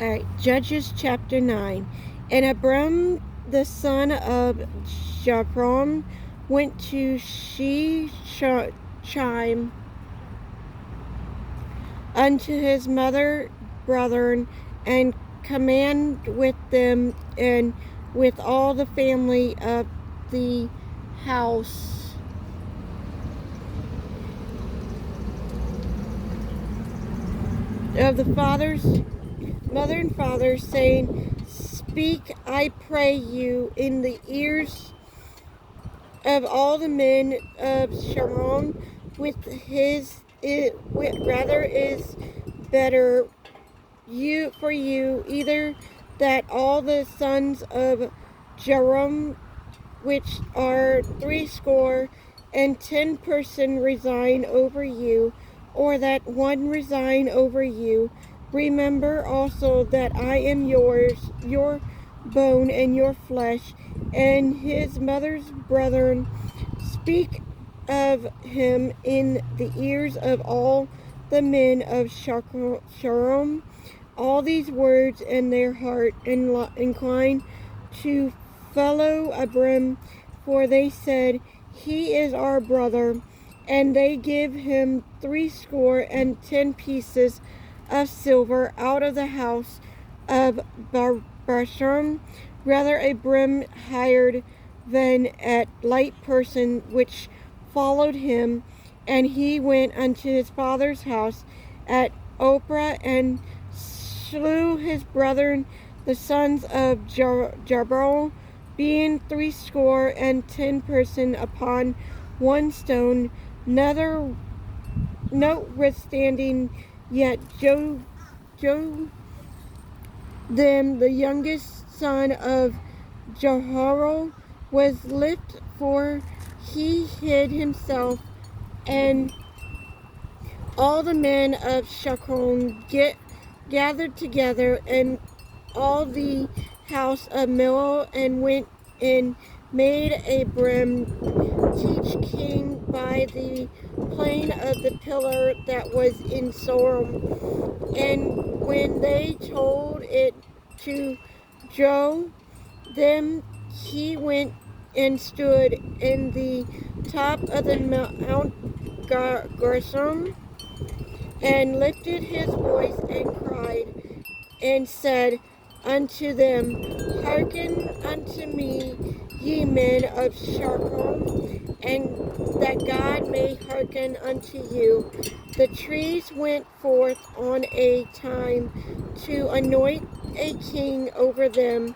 All right, Judges chapter 9. And Abram, the son of Jabron, went to Shechem unto his mother brethren, and command with them and with all the family of the house of the mother and father, saying, Speak, I pray you, in the ears of all the men of Sharon, rather is better for you, either that all the sons of Jerom, which are 70 persons, resign over you, or that one resign over you. Remember also that I am your bone and your flesh. And his mother's brethren speak of him in the ears of all the men of Sharon all these words, and their heart inclined to follow Abram, for they said, He is our brother. And they give him 70 pieces of silver out of the house of Basham. Rather Abram hired than a light person which followed him, and he went unto his father's house at Ophrah, and slew his brethren, the sons of Jabal, being 70 persons upon one stone. Notwithstanding, yet Jotham, the youngest son of Jehoram, was lifted, for he hid himself, and all the men of Shechem gathered together, and all the house of Millo, and went and made Abram teach king by the plain of the pillar that was in Soram. And when they told it to Joe, then he went and stood in the top of the Mount Gershom, and lifted his voice, and cried, and said unto them, Hearken unto me, ye men of Shechem, and that God may hearken unto you. The trees went forth on a time to anoint a king over them.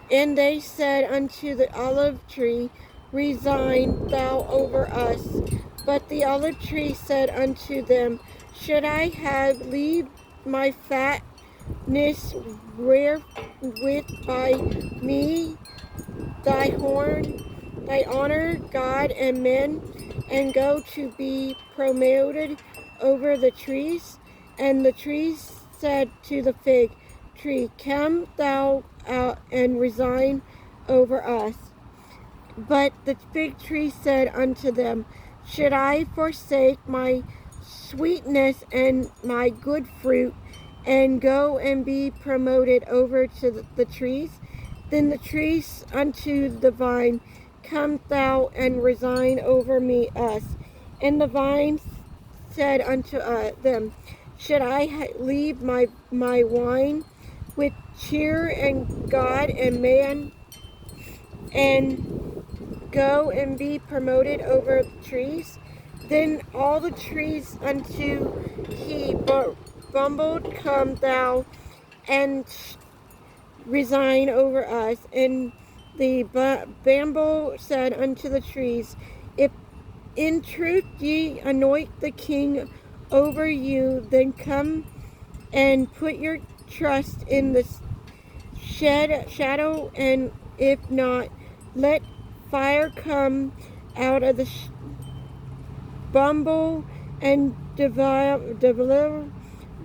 And they said unto the olive tree, Resign thou over us. But the olive tree said unto them, Should I have leave my fatness wherewith by me thy honor God and men, and go to be promoted over the trees? And the trees said to the fig tree, Come thou out and resign over us. But the fig tree said unto them, Should I forsake my sweetness and my good fruit, and go and be promoted over to the trees? Then the trees unto the vine, Come thou and resign over us. And the vine said unto them, Should I leave my wine with cheer and God and man, and go and be promoted over the trees? Then all the trees unto he bumbled, Come thou and resign over us. And the bamboo said unto the trees, If in truth ye anoint the king over you, then come and put your trust in the shadow, and if not, let fire come out of the bumble and devour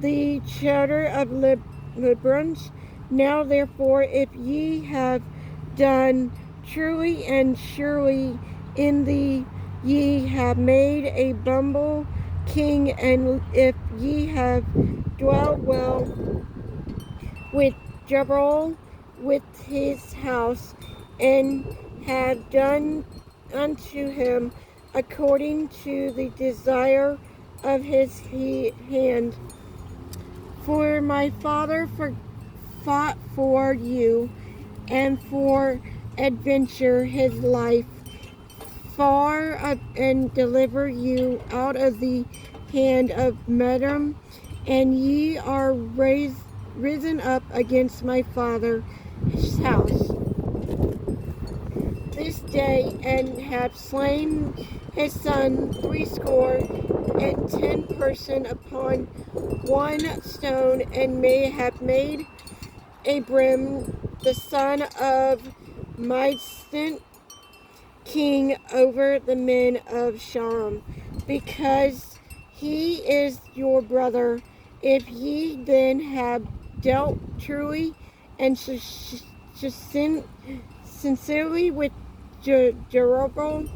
the children of Lebanon. Now therefore, if ye have done truly and surely in the ye have made a bumble king, and if ye have dwelt well with Jabal with his house, and had done unto him according to the desire of his hand. For my father fought for you, and for adventure his life, far up, and deliver you out of the hand of Midian, and ye are risen up against my father's house this day, and have slain his son 70 persons upon one stone, and may have made Abram the son of Midson king over the men of Shem, because he is your brother. If ye then have dealt truly and sincerely with Jeroboam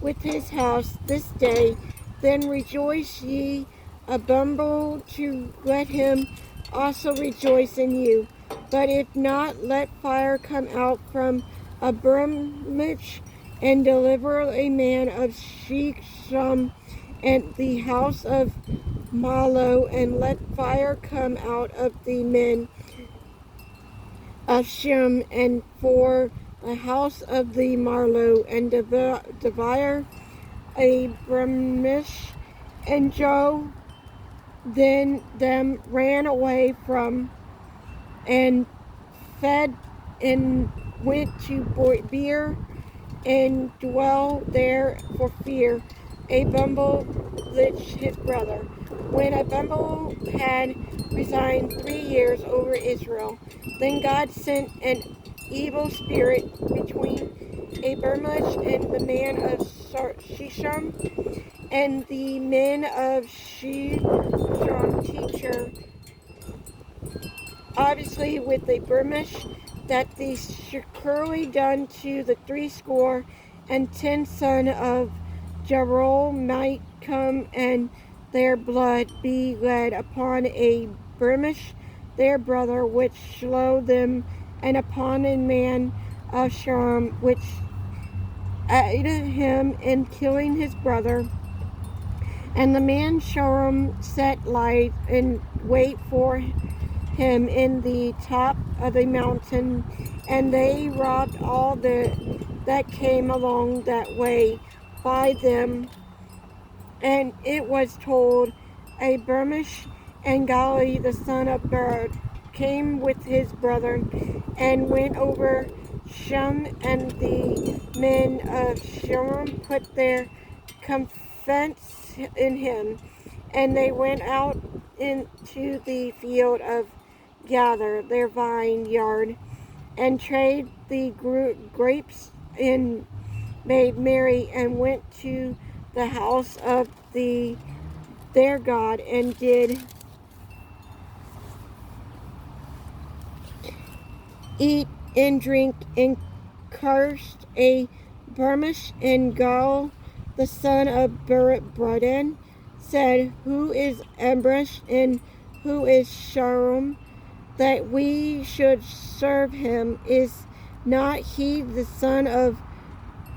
with his house this day, then rejoice ye abundantly to let him also rejoice in you. But if not, let fire come out from Abramelech, and deliver a man of Shechem and the house of Malo, and let fire come out of the men of Shem, and for the house of the Marlo, and devour Abramelech. And Joe then them ran away from, and fled, and went to Beer, and dwell there for fear Abimelech his brother. When Abimelech had resigned 3 years over Israel, then God sent an evil spirit between Abimelech and the man of Shechem, and the men of Shechem teacher, obviously with Abimelech, that the securely done to the 70 sons of Jeroboam might come, and their blood be led upon Abimelech their brother, which slew them, and upon a man of Shem, which aided him in killing his brother. And the man Shem set light and wait for him in the top of the mountain, and they robbed all that came along that way by them. And it was told, Abimelech and Gali the son of Bered came with his brethren, and went over Shem, and the men of Shem put their confidence in him, and they went out into the field of gather their vineyard, and trade the grapes, and made merry, and went to the house of their God, and did eat and drink, and cursed Abimelech. And Gal the son of Bredan said, Who is Abimelech, and who is Shem, that we should serve him? Is not he the son of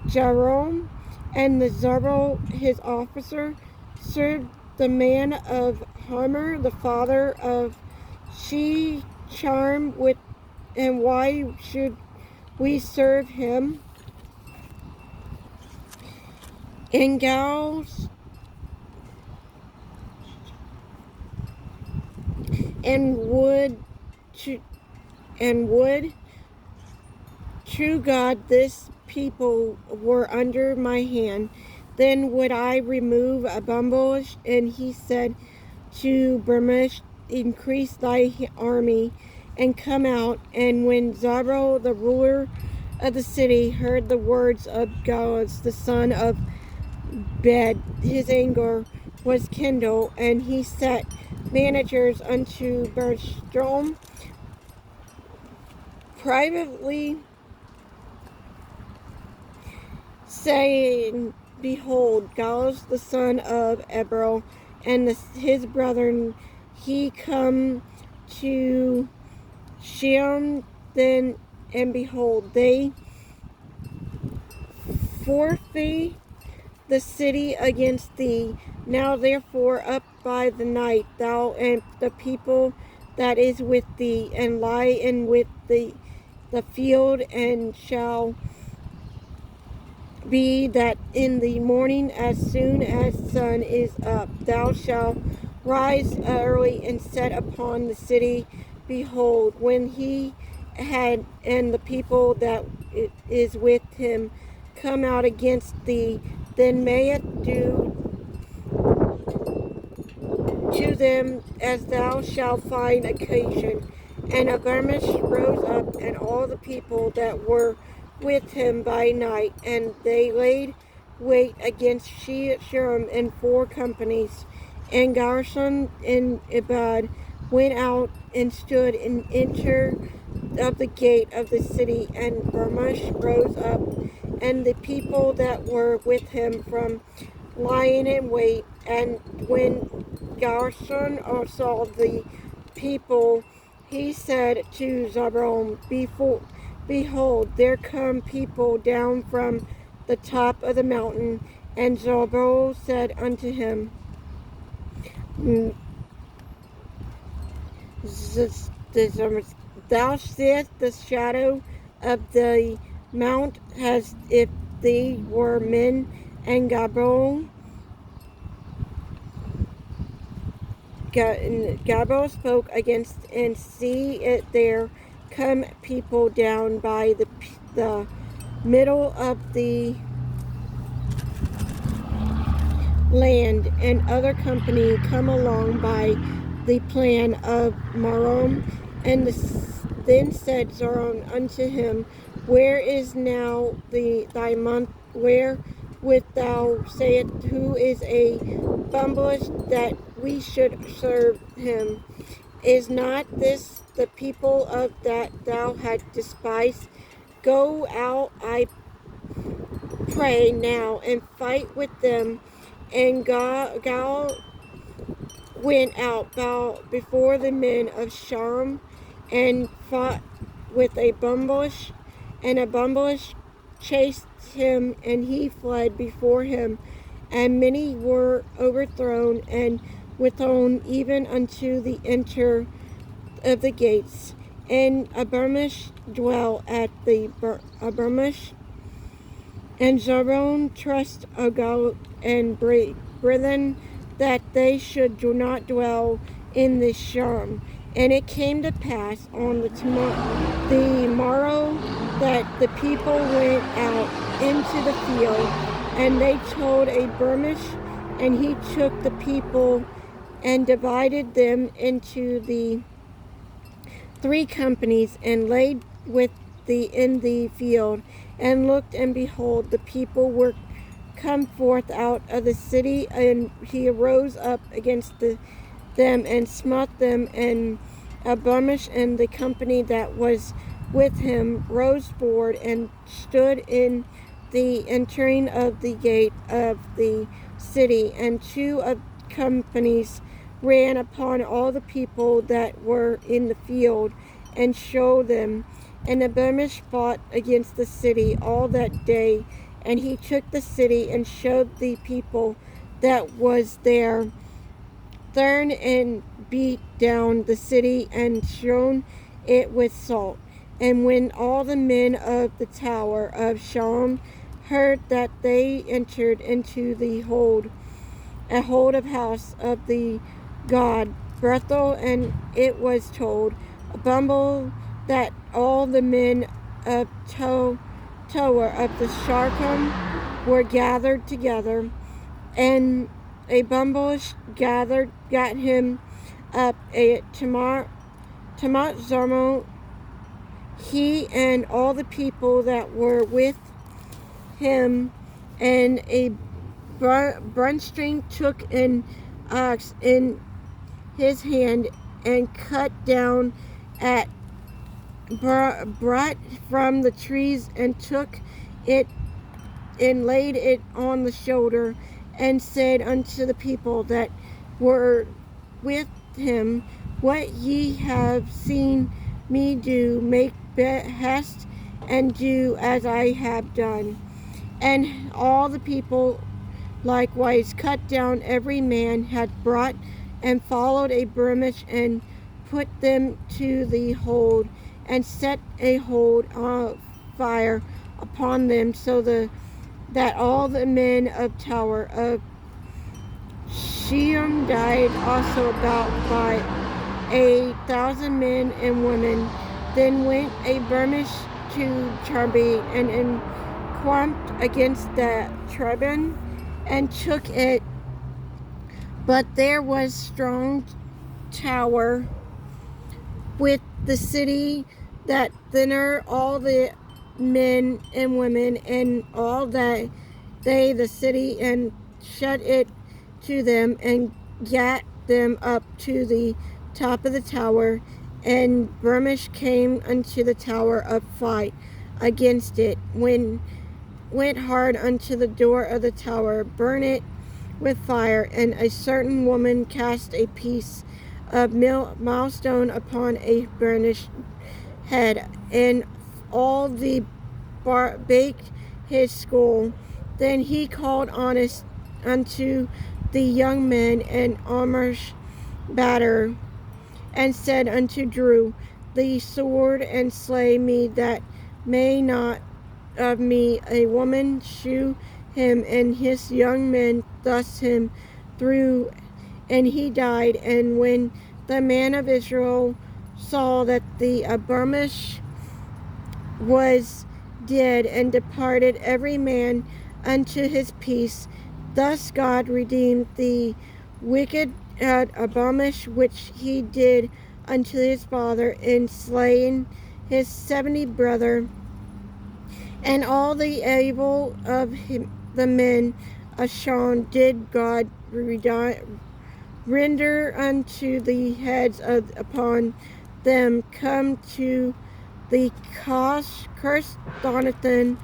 Jeroboam? And the Zerubbabel his officer served the man of Hamor, the father of Shechem, with, and why should we serve him? And Gals and would true God, this people were under my hand, then would I remove Abimelech. And he said to Abimelech, Increase thy army, and come out. And when Zerubbabel the ruler of the city heard the words of Galus the son of Bed, his anger was kindled, and he set managers unto Berstrom privately, saying, Behold, Galus the son of Ebro, and his brethren, he come to Shem then, and behold, they forfeit the city against thee. Now therefore up by the night, thou and the people that is with thee, and lie in with the field, and shall be that in the morning, as soon as sun is up, thou shalt rise early and set upon the city. Behold, when he had and the people that is with him come out against thee, then mayest do to them as thou shalt find occasion. And Abimash rose up, and all the people that were with him by night, and they laid wait against Shechem in 4 companies. And Gershon and Ibad went out and stood and entered of the gate of the city. And Abimash rose up, and the people that were with him from lying in wait. And when Gershon saw the people, he said to Zabron, behold, there come people down from the top of the mountain. And Zabron said unto him, thou seest the shadow of the mount as if they were men. And Zabron spoke against, and see it there come people down by the middle of the land, and other company come along by the plan of Marom. And then said Zoron unto him, where is now thy month? Where wilt thou say it? Who is a bumblest that we should serve him? Is not this the people of that thou had despised? Go out, I pray now, and fight with them. And Gal went out before the men of Sharam, and fought with a bumbush, and a bumbush chased him, and he fled before him, and many were overthrown and withdrawn even unto the enter of the gates. And Abimash dwell at the Abimash, and Zabron trust Agal and brethren that they should do not dwell in the Sharm. And it came to pass on the morrow that the people went out into the field, and they told Abimash, and he took the people and divided them into the 3 companies, and laid with in the field, and looked, and behold, the people were come forth out of the city, and he arose up against them and smote them. And Abimash and the company that was with him rose forward and stood in the entering of the gate of the city, and 2 companies ran upon all the people that were in the field, and showed them. And Abimash fought against the city all that day, and he took the city, and showed the people that was there, turned and beat down the city, and shone it with salt. And when all the men of the tower of Shalom heard that they entered into the hold of house of the god Bethel, and it was told Bumble that all the men of Tower of the Sharkum were gathered together, and a Bumbush got him up a Tamat Zarmo, he and all the people that were with him. And a Brunstring took an ox in his hand, and cut down at brought from the trees, and took it and laid it on the shoulder, and said unto the people that were with him, what ye have seen me do, make haste and do as I have done. And all the people likewise cut down every man had brought and followed a blemish and put them to the hold and set a hold of fire upon them, so that all the men of Tower of Shem died also about by 1,000 men and women. Then went a blemish to Charbet and encamped against the Trebon and took it. But there was strong tower with the city that thither all the men and women and all that they the city, and shut it to them and gat them up to the top of the tower. And Bermish came unto the tower of fight against it, when went hard unto the door of the tower, burn it with fire. And a certain woman cast a piece of milestone upon a burnished head, and all the baked his skull. Then he called honest unto the young men and Armish batter, and said unto Drew, the sword, and slay me, that may not of me a woman shew him. And his young men thus him through, and he died. And when the man of Israel saw that the Burmish was dead, and departed every man unto his peace, thus God redeemed the wicked Burmish which he did unto his father, in slaying his 70 brother. And all the evil of him, the men of Shon, did God render unto the heads of upon them, come to the cursed Jonathan,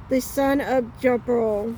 the son of Jabal.